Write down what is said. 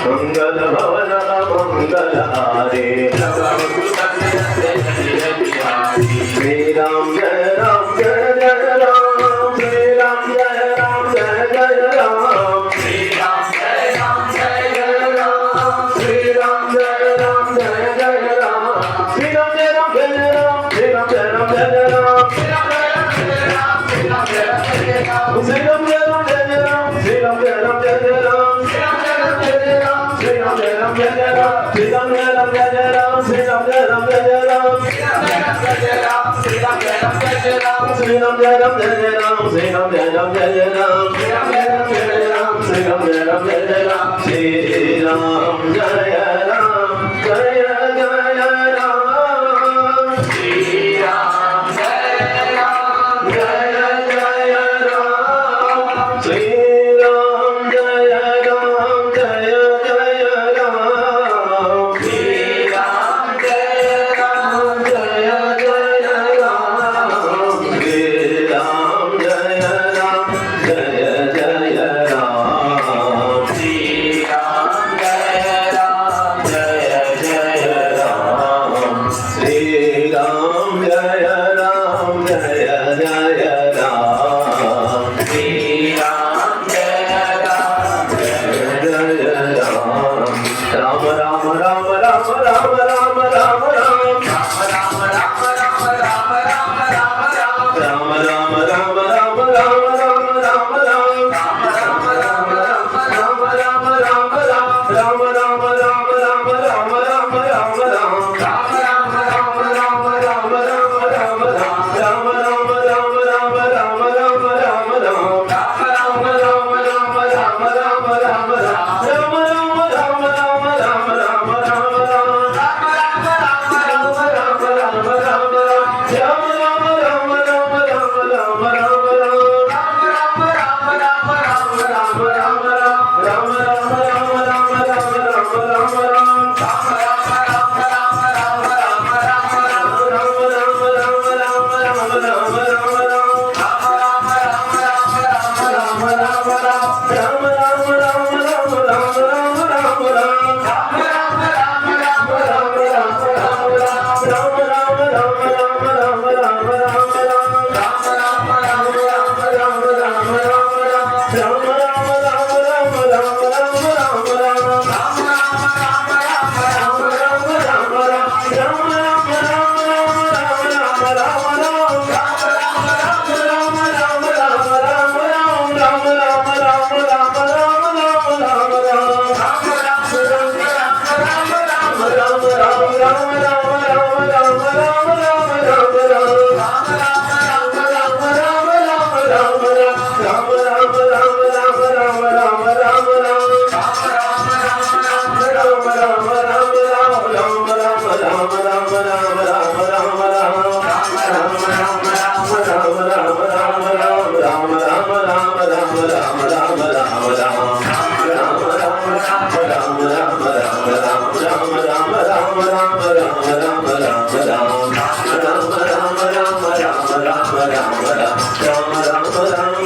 मंगल भवन मंगल हारे श्री राम जय राम जय जय राम श्री राम जय राम जय जय राम श्री राम जय राम जय जय राम श्री राम जय राम जय जय राम श्री राम जय राम जय राम श्री राम जय राम जय राम श्री राम जय राम जय राम श्री राम जय राम जय राम श्री राम जय राम जय राम श्री राम जय राम जय राम श्री राम जय राम जय राम श्री राम जय राम जय राम श्री राम जय राम जय राम श्री राम जय राम जय राम श्री राम जय राम जय राम श्री राम जय राम जय राम श्री राम जय राम जय राम श्री राम जय राम जय राम श्री राम जय राम जय राम श्री राम जय राम जय जय राम श्री राम जय राम जय जय राम श्री राम जय राम जय जय राम श्री राम जय राम जय जय राम श्री राम जय राम जय जय राम श्री राम जय राम जय जय राम श्री राम जय राम जय जय राम श्री राम जय राम जय जय राम राम राम राम राम राम राम राम राम राम राम राम राम राम राम राम राम राम